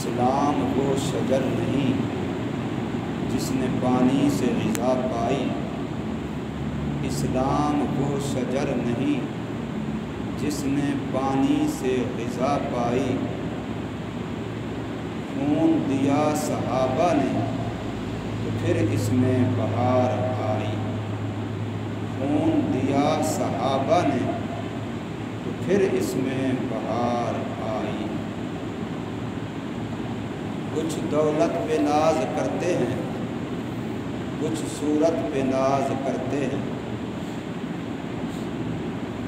اسلام وہ شجر نہیں جس نے پانی سے غذا پائی، اسلام وہ شجر نہیں جس نے پانی سے غذا پائی، خون دیا صحابہ نے تو پھر اس میں بہار آئی، خون دیا صحابہ نے تو پھر اس میں بہار آئی۔ کچھ دولت پہ ناز کرتے ہیں، کچھ صورت پہ ناز کرتے ہیں،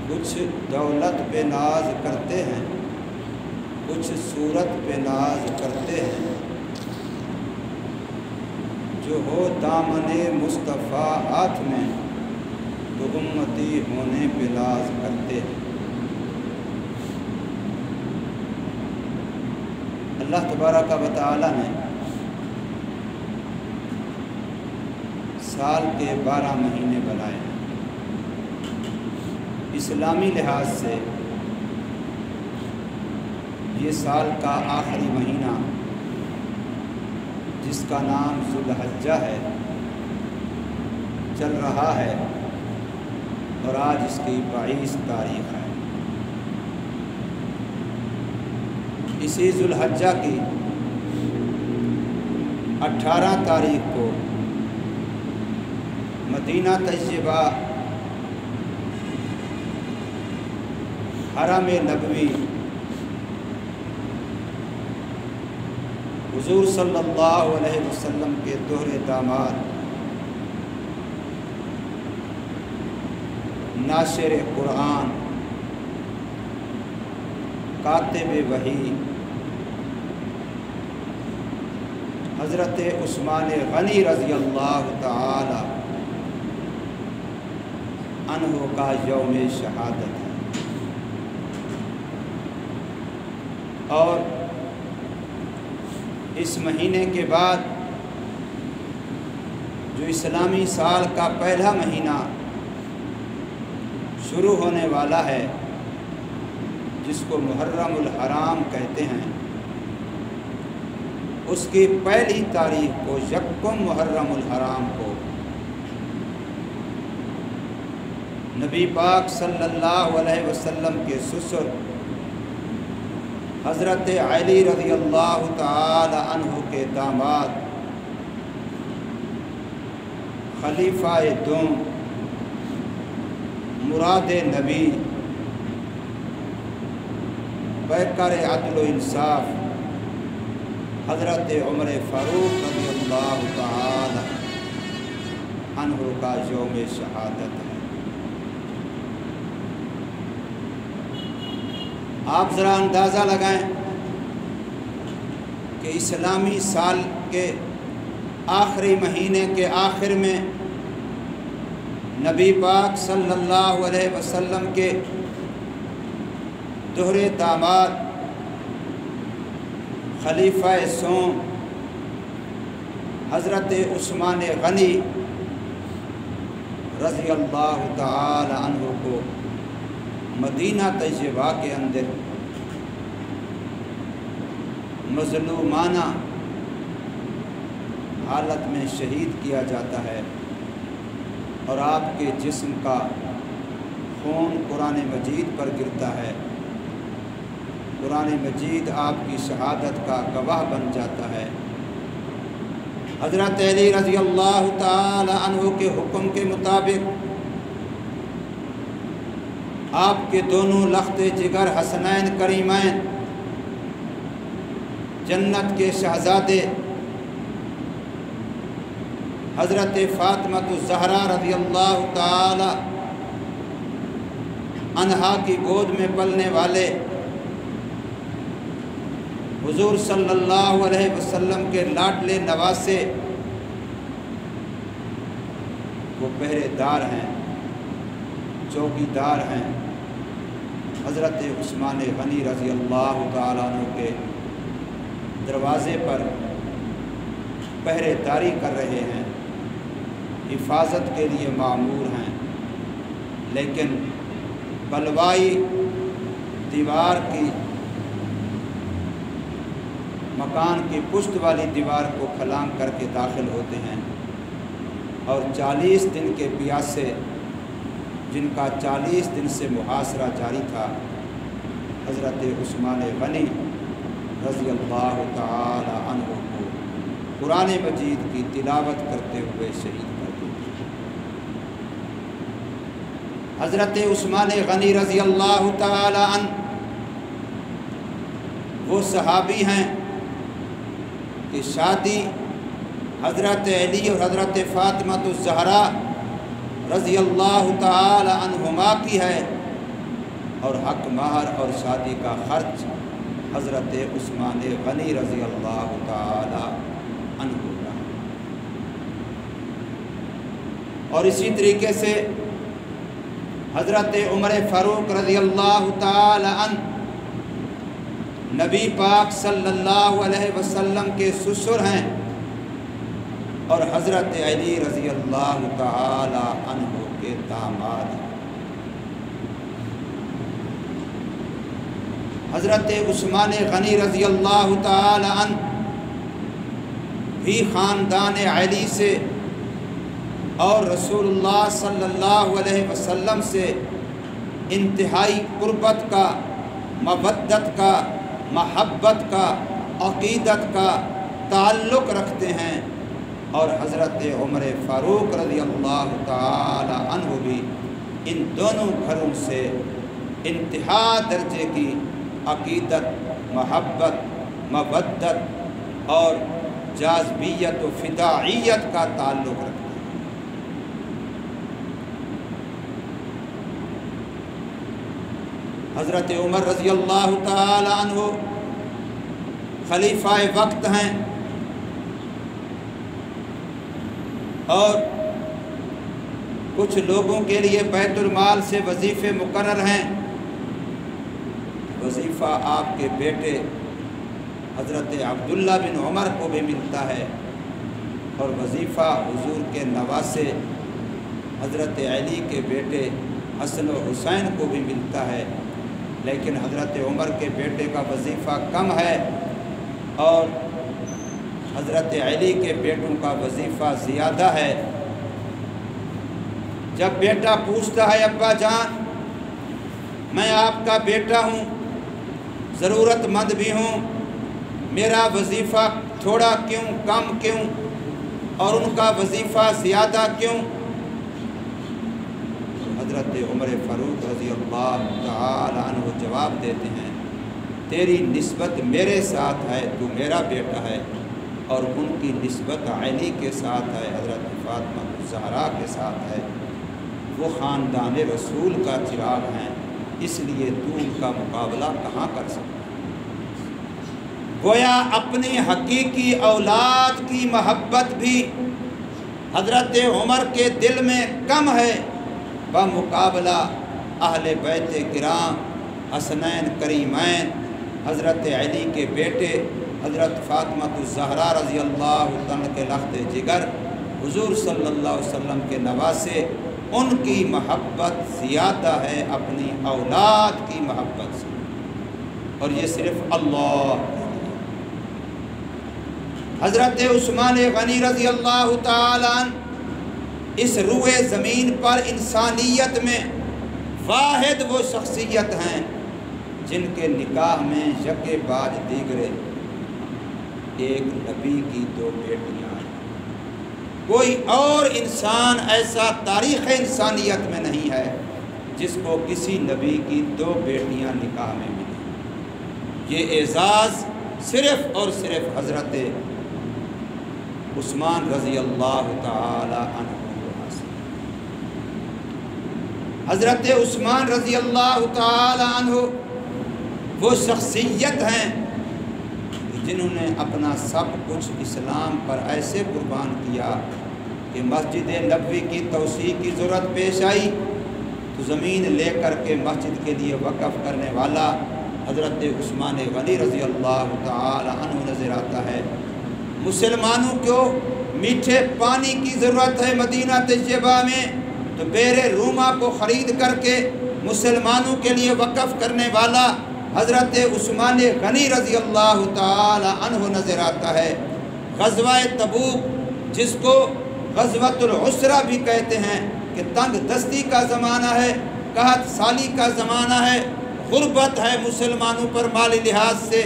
کچھ دولت پہ ناز کرتے ہیں، کچھ صورت پہ ناز کرتے ہیں، جو ہو دامن مصطفیٰ ہاتھ میں تو امتی ہونے پہ ناز کرتے ہیں۔ اللہ تبارک و تعالی نے سال کے 12 مہینے بنائے ہیں۔ اسلامی لحاظ سے یہ سال کا آخری مہینہ جس کا نام ذو الحجہ ہے چل رہا ہے اور آج اس کی 22 تاریخ ہے۔ اسی ذو الحجہ کی 18 تاریخ کو مدینہ طیبہ حرم نبوی حضور صلی اللہ علیہ وسلم کے دوہرے داماد ناشر قرآن، کاتب وحی حضرت عثمان غنی رضی اللہ تعالی عنہ کا یوم شہادت ہے، اور اس مہینے کے بعد جو اسلامی سال کا پہلا مہینہ شروع ہونے والا ہے جس کو محرم الحرام کہتے ہیں، اس کی پہلی تاریخ کو یکم محرم الحرام کو نبی پاک صلی اللہ علیہ وسلم کے سسر حضرت علی رضی اللہ تعالی عنہ کے داماد خلیفہ دوم مراد نبی پیکر عدل و انصاف حضرت عمر فاروق رضی اللہ تعالی عنہ کا یوم شہادت ہے۔ آپ ذرا اندازہ لگائیں کہ اسلامی سال کے آخری مہینے کے آخر میں نبی پاک صلی اللہ علیہ وسلم کے دوہرے داماد خلیفہ سوم حضرت عثمان غنی رضی اللہ تعالی عنہ کو مدینہ طیبہ کے اندر مظلومانہ حالت میں شہید کیا جاتا ہے، اور آپ کے جسم کا خون قرآن مجید پر گرتا ہے، قرآن مجید آپ کی شہادت کا گواہ بن جاتا ہے۔ حضرت علی رضی اللہ تعالی عنہ کے حکم کے مطابق آپ کے دونوں لخت جگر حسنین کریمین جنت کے شہزادے حضرت فاطمہ الزہرا رضی اللہ تعالی عنہا کی گود میں پلنے والے حضور صلی اللہ علیہ وسلم کے لاڈلے نواسے وہ پہرے دار ہیں، چوکی دار ہیں، حضرت عثمان غنی رضی اللہ تعالیٰ عنہ کے دروازے پر پہرے داری کر رہے ہیں، حفاظت کے لیے مامور ہیں، لیکن بلوائی دیوار کی مکان کی پشت والی دیوار کو پھلانگ کر کے داخل ہوتے ہیں، اور 40 دن کے پیاسے جن کا 40 دن سے محاصرہ جاری تھا، حضرت عثمان غنی رضی اللہ تعالی عنہ کو قرآن مجید کی تلاوت کرتے ہوئے شہید کر دیا۔ حضرت عثمان غنی رضی اللہ تعالی عنہ وہ صحابی ہیں کہ شادی حضرت علی اور حضرت فاطمہ الزہرا رضی اللہ تعالی عنہما کی ہے، اور حق مہر اور شادی کا خرچ حضرت عثمان غنی رضی اللہ تعالی عنہ کا۔ اور اسی طریقے سے حضرت عمر فاروق رضی اللہ تعالی عنہ نبی پاک صلی اللہ علیہ وسلم کے سسر ہیں، اور حضرت علی رضی اللہ تعالی عنہ کے داماد ہیں۔ حضرت عثمان غنی رضی اللہ تعالی عنہ بھی خاندان علی سے اور رسول اللہ صلی اللہ علیہ وسلم سے انتہائی قربت کا، مودت کا، محبت کا، عقیدت کا تعلق رکھتے ہیں، اور حضرت عمر فاروق رضی اللہ تعالی عنہ بھی ان دونوں گھروں سے انتہا درجے کی عقیدت، محبت، مودت اور جاذبیت و فدائیت کا تعلق رکھتے ہیں۔ حضرت عمر رضی اللہ تعالی عنہ خلیفہ وقت ہیں، اور کچھ لوگوں کے لیے بیت المال سے وظیفے مقرر ہیں۔ وظیفہ آپ کے بیٹے حضرت عبداللہ بن عمر کو بھی ملتا ہے، اور وظیفہ حضور کے نواسے حضرت علی کے بیٹے حسن و حسین کو بھی ملتا ہے، لیکن حضرت عمر کے بیٹے کا وظیفہ کم ہے، اور حضرت علی کے بیٹوں کا وظیفہ زیادہ ہے۔ جب بیٹا پوچھتا ہے ابا جان میں آپ کا بیٹا ہوں، ضرورت مند بھی ہوں، میرا وظیفہ تھوڑا کیوں، کم کیوں، اور ان کا وظیفہ زیادہ کیوں؟ حضرت عمر فاروق رضی اللہ تعالی عنہ جواب دیتے ہیں، تیری نسبت میرے ساتھ ہے، تو میرا بیٹا ہے، اور ان کی نسبت علی کے ساتھ ہے، حضرت فاطمہ الزہرا کے ساتھ ہے، وہ خاندان رسول کا چراغ ہیں، اس لیے تو ان کا مقابلہ کہاں کر سکتا؟ گویا اپنی حقیقی اولاد کی محبت بھی حضرت عمر کے دل میں کم ہے بمقابلہ اہل بیت کرام، حسنین کریمین، حضرت علی کے بیٹے حضرت فاطمہ الزہرا رضی اللہ عنہ کے لخت جگر، حضور صلی اللہ علیہ وسلم کے نواسے، ان کی محبت زیادہ ہے اپنی اولاد کی محبت سے، اور یہ صرف اللہ۔ حضرت عثمان غنی رضی اللہ تعالی عنہ اس روئے زمین پر انسانیت میں واحد وہ شخصیت ہیں جن کے نکاح میں یکے بعد دیگرے ایک نبی کی 2 بیٹیاں ہیں۔ کوئی اور انسان ایسا تاریخ انسانیت میں نہیں ہے جس کو کسی نبی کی 2 بیٹیاں نکاح میں ملی۔ یہ اعزاز صرف اور صرف حضرت عثمان رضی اللہ تعالی عنہ کو حاصل۔ حضرت عثمان رضی اللہ تعالی عنہ وہ شخصیت ہیں جنہوں نے اپنا سب کچھ اسلام پر ایسے قربان کیا کہ مسجد نبوی کی توسیع کی ضرورت پیش آئی تو زمین لے کر کے مسجد کے لیے وقف کرنے والا حضرت عثمان غنی رضی اللہ تعالی عنہ نظر آتا ہے۔ مسلمانوں کو میٹھے پانی کی ضرورت ہے مدینہ طیبہ میں، تو بیر روما کو خرید کر کے مسلمانوں کے لیے وقف کرنے والا حضرت عثمان غنی رضی اللہ تعالی عنہ نظر آتا ہے۔ غزوہ تبوک جس کو غزوۃ العسرہ بھی کہتے ہیں کہ تنگ دستی کا زمانہ ہے، قحط سالی کا زمانہ ہے، غربت ہے مسلمانوں پر مالی لحاظ سے،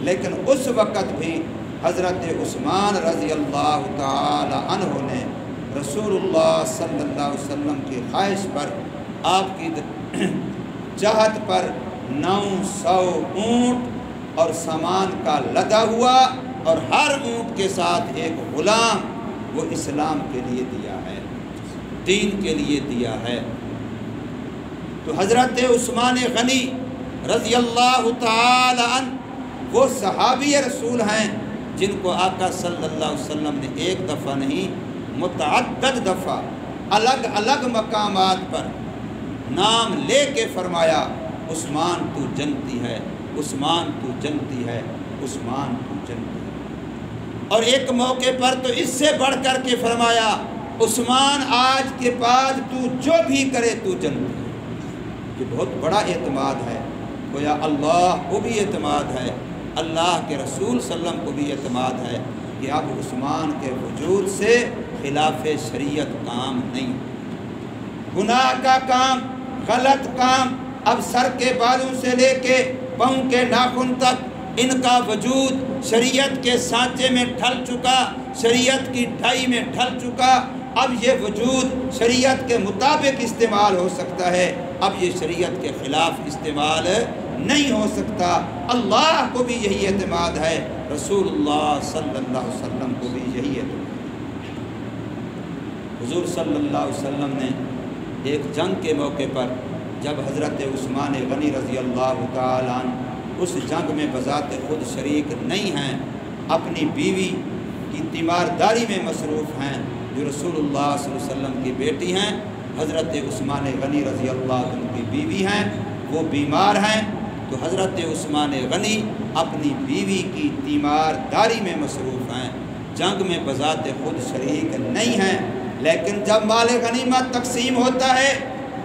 لیکن اس وقت بھی حضرت عثمان رضی اللہ تعالی عنہ نے رسول اللہ صلی اللہ علیہ وسلم کی خواہش پر، آپ کی چاہت پر 900 اونٹ اور سامان کا لدا ہوا، اور ہر اونٹ کے ساتھ ایک غلام وہ اسلام کے لیے دیا ہے، دین کے لیے دیا ہے۔ تو حضرت عثمان غنی رضی اللہ تعالی عنہ وہ صحابی رسول ہیں جن کو آقا صلی اللہ علیہ وسلم نے ایک دفعہ نہیں متعدد دفعہ الگ الگ مقامات پر نام لے کے فرمایا، عثمان تو جنتی ہے، عثمان تو جنتی ہے، عثمان تو جنتی ہے۔ اور ایک موقع پر تو اس سے بڑھ کر کے فرمایا، عثمان آج کے بعد تو جو بھی کرے تو جنتی ہے۔ یہ بہت بڑا اعتماد ہے، گویا اللہ کو بھی اعتماد ہے، اللہ کے رسول صلی اللہ علیہ وسلم کو بھی اعتماد ہے کہ اب عثمان کے وجود سے خلاف شریعت کام نہیں، گناہ کا کام، غلط کام، اب سر کے بالوں سے لے کے پاؤں کے ناخن تک ان کا وجود شریعت کے سانچے میں ڈھل چکا، شریعت کی ڈھائی میں ڈھل چکا۔ اب یہ وجود شریعت کے مطابق استعمال ہو سکتا ہے، اب یہ شریعت کے خلاف استعمال نہیں ہو سکتا۔ اللہ کو بھی یہی اعتماد ہے، رسول اللہ صلی اللہ علیہ وسلم کو بھی یہی اعتماد ہے۔ حضور صلی اللہ علیہ وسلم نے ایک جنگ کے موقع پر جب حضرت عثمان غنی رضی اللہ تعالی عنہ اس جنگ میں بذات خود شریک نہیں ہیں، اپنی بیوی کی تیمارداری میں مصروف ہیں، جو رسول اللہ صلی اللہ علیہ وسلم کی بیٹی ہیں، حضرت عثمان غنی رضی اللہ عنہ کی بیوی ہیں، وہ بیمار ہیں، تو حضرت عثمان غنی اپنی بیوی کی تیمارداری میں مصروف ہیں، جنگ میں بذات خود شریک نہیں ہیں، لیکن جب مال غنیمت تقسیم ہوتا ہے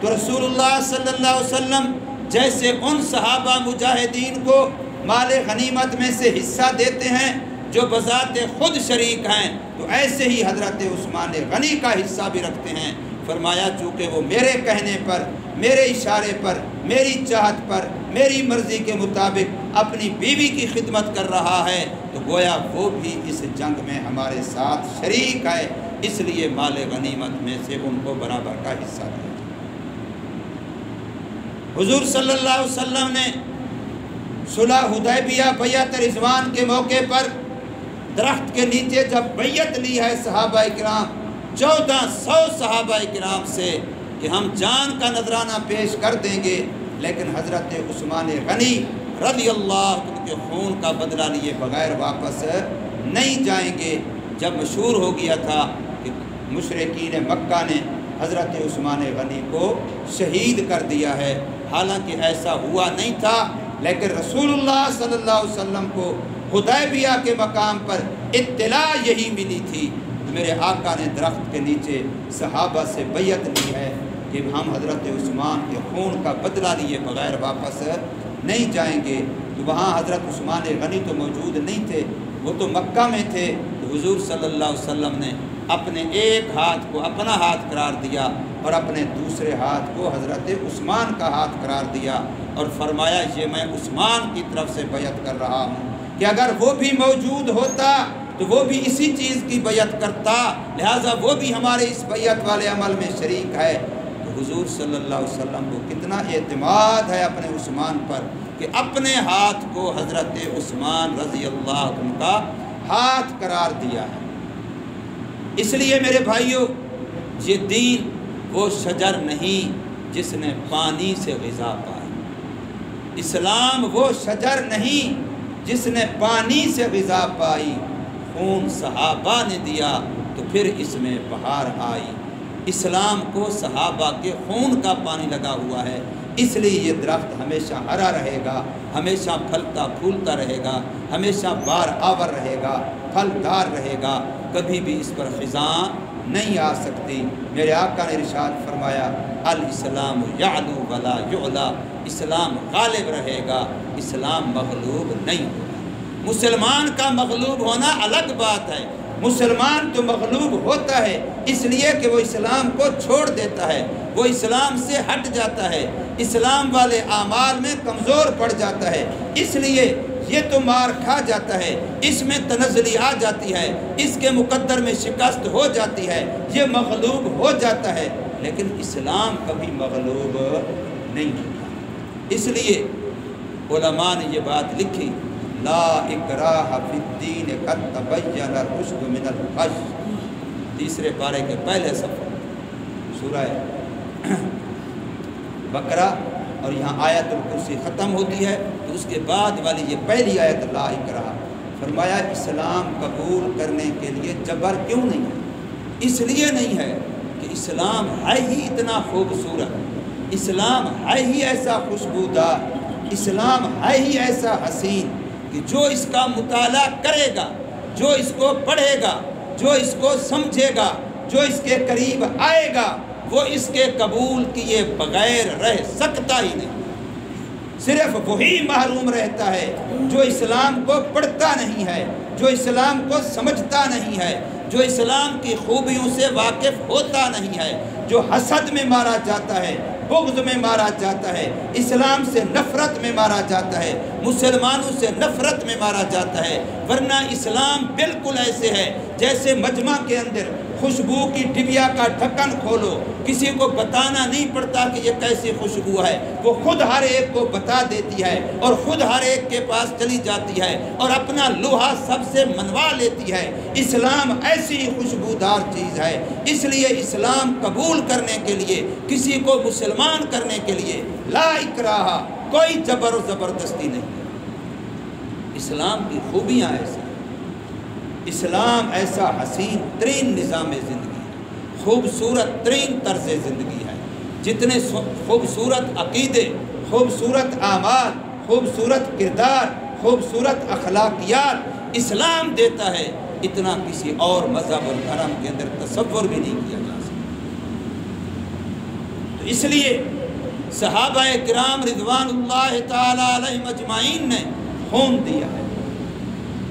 تو رسول اللہ صلی اللہ علیہ وسلم جیسے ان صحابہ مجاہدین کو مال غنیمت میں سے حصہ دیتے ہیں جو بذات خود شریک ہیں، تو ایسے ہی حضرت عثمان غنی کا حصہ بھی رکھتے ہیں۔ فرمایا چونکہ وہ میرے کہنے پر، میرے اشارے پر، میری چاہت پر، میری مرضی کے مطابق اپنی بیوی کی خدمت کر رہا ہے، تو گویا وہ بھی اس جنگ میں ہمارے ساتھ شریک ہے، اس لیے مال غنیمت میں سے ان کو برابر کا حصہ دیا۔ حضور صلی اللہ علیہ وسلم نے صلح حدیبیہ بیعت رضوان کے موقع پر درخت کے نیچے جب بیعت لی ہے صحابہ کرام 1400 صحابہ کرام سے کہ ہم جان کا نذرانہ پیش کر دیں گے، لیکن حضرت عثمان غنی رضی اللہ عنہ کے خون کا بدلہ لیے بغیر واپس نہیں جائیں گے۔ جب مشہور ہو گیا تھا کہ مشرکین مکہ نے حضرت عثمان غنی کو شہید کر دیا ہے، حالانکہ ایسا ہوا نہیں تھا، لیکن رسول اللہ صلی اللہ علیہ وسلم کو حدیبیہ کے مقام پر اطلاع یہی ملی تھی، میرے آقا نے درخت کے نیچے صحابہ سے بیعت لی ہے کہ ہم حضرت عثمان کے خون کا بدلہ لیے بغیر واپس نہیں جائیں گے۔ تو وہاں حضرت عثمان غنی تو موجود نہیں تھے، وہ تو مکہ میں تھے، تو حضور صلی اللہ علیہ وسلم نے اپنے ایک ہاتھ کو اپنا ہاتھ قرار دیا اور اپنے دوسرے ہاتھ کو حضرت عثمان کا ہاتھ قرار دیا اور فرمایا یہ میں عثمان کی طرف سے بیعت کر رہا ہوں کہ اگر وہ بھی موجود ہوتا تو وہ بھی اسی چیز کی بیعت کرتا، لہٰذا وہ بھی ہمارے اس بیعت والے عمل میں شریک ہے۔ تو حضور صلی اللہ علیہ وسلم کو کتنا اعتماد ہے اپنے عثمان پر کہ اپنے ہاتھ کو حضرت عثمان رضی اللہ عنہ کا ہاتھ قرار دیا ہے۔ اس لیے میرے بھائیوں، یہ دین وہ شجر نہیں جس نے پانی سے غذا پائی، اسلام وہ شجر نہیں جس نے پانی سے غذا پائی، خون صحابہ نے دیا تو پھر اس میں بہار آئی۔ اسلام کو صحابہ کے خون کا پانی لگا ہوا ہے، اس لیے یہ درخت ہمیشہ ہرا رہے گا، ہمیشہ پھلتا پھولتا رہے گا، ہمیشہ بار آور رہے گا، پھلدار رہے گا، کبھی بھی اس پر خزاں نہیں آ سکتی۔ میرے آقا نے ارشاد فرمایا الاسلام یعلو ولا یعلا، اسلام غالب رہے گا، اسلام مغلوب نہیں ہوگا۔ مسلمان کا مغلوب ہونا الگ بات ہے، مسلمان تو مغلوب ہوتا ہے اس لیے کہ وہ اسلام کو چھوڑ دیتا ہے، وہ اسلام سے ہٹ جاتا ہے، اسلام والے اعمال میں کمزور پڑ جاتا ہے، اس لیے یہ تو مار کھا جاتا ہے، اس میں تنزلی آ جاتی ہے، اس کے مقدر میں شکست ہو جاتی ہے، یہ مغلوب ہو جاتا ہے، لیکن اسلام کبھی مغلوب نہیں ہوتا۔ اس لیے علماء نے یہ بات لکھی لا اکراہ فی الدین قد تبین الرشد من الغی، تیسرے پارے کے پہلے صفحے سورہ بقرہ، اور یہاں آیت الکرسی ختم ہوتی ہے تو اس کے بعد والی یہ پہلی آیت لا اکراہ، فرمایا اسلام قبول کرنے کے لیے جبر کیوں نہیں ہے؟ اس لیے نہیں ہے کہ اسلام ہے ہی اتنا خوبصورت، اسلام ہے ہی ایسا خوشبودار، اسلام ہے ہی ایسا حسین کہ جو اس کا مطالعہ کرے گا، جو اس کو پڑھے گا، جو اس کو سمجھے گا، جو اس کے قریب آئے گا، وہ اس کے قبول کیے بغیر رہ سکتا ہی نہیں۔ صرف وہی محروم رہتا ہے جو اسلام کو پڑھتا نہیں ہے، جو اسلام کو سمجھتا نہیں ہے، جو اسلام کی خوبیوں سے واقف ہوتا نہیں ہے، جو حسد میں مارا جاتا ہے، بغض میں مارا جاتا ہے، اسلام سے نفرت میں مارا جاتا ہے، مسلمانوں سے نفرت میں مارا جاتا ہے۔ ورنہ اسلام بالکل ایسے ہے جیسے مجمع کے اندر خوشبو کی ڈبیا کا ڈھکن کھولو، کسی کو بتانا نہیں پڑتا کہ یہ کیسی خوشبو ہے، وہ خود ہر ایک کو بتا دیتی ہے اور خود ہر ایک کے پاس چلی جاتی ہے اور اپنا لوہا سب سے منوا لیتی ہے۔ اسلام ایسی خوشبودار چیز ہے، اس لیے اسلام قبول کرنے کے لیے، کسی کو مسلمان کرنے کے لیے لا اکراہ، کوئی جبر و زبردستی نہیں ہے۔ اسلام کی خوبیاں ایسی، اسلام ایسا حسین ترین نظام زندگی ہے، خوبصورت ترین طرز زندگی ہے، جتنے خوبصورت عقیدے، خوبصورت اعمال، خوبصورت کردار، خوبصورت اخلاقیات اسلام دیتا ہے، اتنا کسی اور مذہب اور دھرم کے اندر تصور بھی نہیں کیا جا سکتا۔ تو اس لیے صحابہ کرام رضوان اللہ تعالی علیہم اجمعین نے خون دیا ہے۔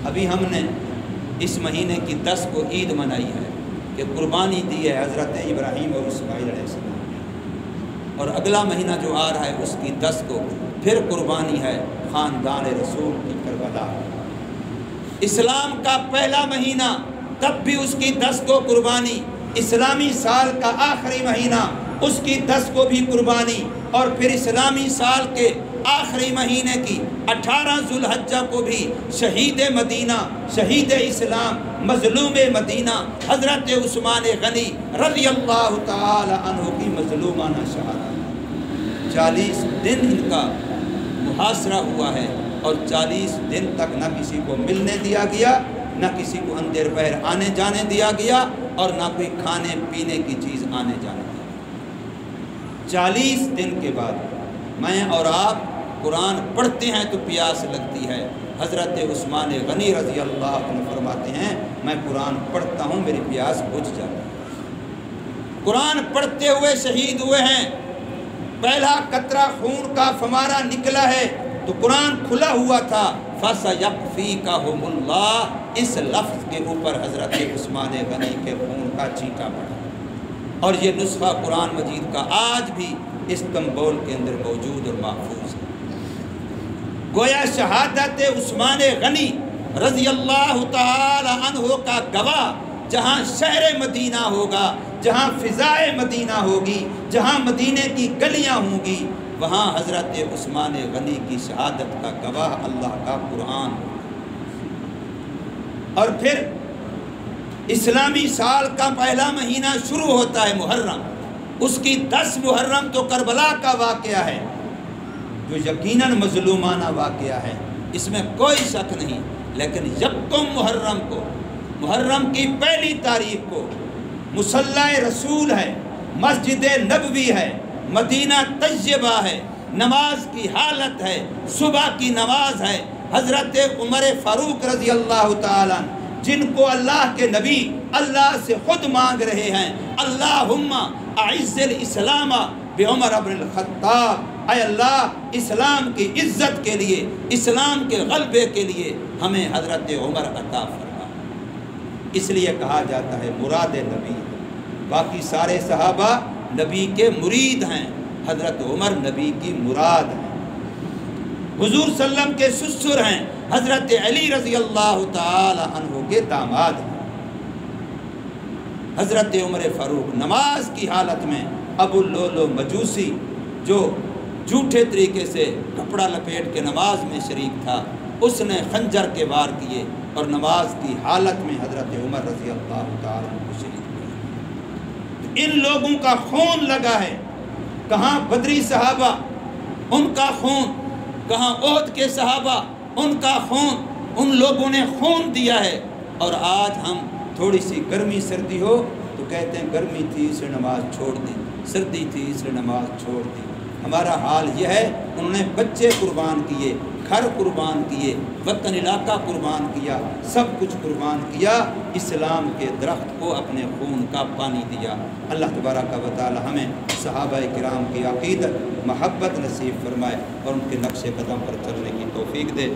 ابھی ہم نے اس مہینے کی 10 کو عید منائی ہے کہ قربانی دی ہے حضرت ابراہیم اور اسماعیل علیہ السلام، اور اگلا مہینہ جو آ رہا ہے اس کی 10 کو پھر قربانی ہے خاندان رسول کی کربلا۔ اسلام کا پہلا مہینہ تب بھی اس کی 10 کو قربانی، اسلامی سال کا آخری مہینہ اس کی 10 کو بھی قربانی، اور پھر اسلامی سال کے آخری مہینے کی 18 ذوالحجہ کو بھی شہید مدینہ، شہید اسلام، مظلوم مدینہ حضرت عثمان غنی رضی اللہ تعالی عنہ کی مظلومانہ شہادت۔ 40 دن ان کا محاصرہ ہوا ہے، اور 40 دن تک نہ کسی کو ملنے دیا گیا، نہ کسی کو اندر بہر آنے جانے دیا گیا، اور نہ کوئی کھانے پینے کی چیز آنے جانے دیا گیا۔ 40 دن کے بعد میں اور آپ قرآن پڑھتے ہیں تو پیاس لگتی ہے۔ حضرت عثمان غنی رضی اللہ عنہ فرماتے ہیں میں قرآن پڑھتا ہوں میری پیاس بجھ جاتی ہے۔ قرآن پڑھتے ہوئے شہید ہوئے ہیں، پہلا قطرہ خون کا فمارہ نکلا ہے تو قرآن کھلا ہوا تھا، فَسَيَكْفِيكَهُمُ اللَّهُ، اس لفظ کے اوپر حضرت عثمان غنی کے خون کا چھینٹا پڑا، اور یہ نسخہ قرآن مجید کا آج بھی استنبول کے اندر موجود اور محفوظ ہے۔ گویا شہادت عثمان غنی رضی اللہ تعالی عنہ کا گواہ جہاں شہر مدینہ ہوگا، جہاں فضائے مدینہ ہوگی، جہاں مدینے کی گلیاں ہوں گی، وہاں حضرت عثمان غنی کی شہادت کا گواہ اللہ کا قرآن۔ اور پھر اسلامی سال کا پہلا مہینہ شروع ہوتا ہے محرم، اس کی 10 محرم تو کربلا کا واقعہ ہے جو یقیناً مظلومانہ واقعہ ہے، اس میں کوئی شک نہیں، لیکن یکم محرم کو، محرم کی پہلی تاریخ کو مصلی رسول ہے، مسجد نبوی ہے، مدینہ طیبہ ہے، نماز کی حالت ہے، صبح کی نماز ہے، حضرت عمر فاروق رضی اللہ تعالیٰ جن کو اللہ کے نبی اللہ سے خود مانگ رہے ہیں، اللہم اعز الاسلام بعمر بن الخطاب، اے اللہ اسلام کی عزت کے لیے، اسلام کے غلبے کے لیے ہمیں حضرت عمر عطا فرما۔ اس لیے کہا جاتا ہے مراد نبی ہے، باقی سارے صحابہ نبی کے مرید ہیں، حضرت عمر نبی کی مراد ہیں، حضور صلی اللہ علیہ وسلم کے سسر ہیں، حضرت علی رضی اللہ تعالی عنہ کے داماد ہیں۔ حضرت عمر فاروق نماز کی حالت میں ابو لولو مجوسی جو جھوٹے طریقے سے کپڑا لپیٹ کے نماز میں شریک تھا، اس نے خنجر کے وار کیے اور نماز کی حالت میں حضرت عمر رضی اللہ تعالی عنہ کو شہید کیا۔ ان لوگوں کا خون لگا ہے، کہاں بدری صحابہ ان کا خون، کہاں احد کے صحابہ ان کا خون، ان لوگوں نے خون دیا ہے۔ اور آج ہم تھوڑی سی گرمی سردی ہو تو کہتے ہیں گرمی تھی اس نے نماز چھوڑ دی، سردی تھی اس نے نماز چھوڑ دی۔ ہمارا حال یہ ہے، انہوں نے بچے قربان کیے، گھر قربان کیے، وطن علاقہ قربان کیا، سب کچھ قربان کیا، اسلام کے درخت کو اپنے خون کا پانی دیا۔ اللہ تبارک و تعالی ہمیں صحابہ کرام کی عقیدت محبت نصیب فرمائے اور ان کے نقش قدم پر چلنے کی توفیق دے۔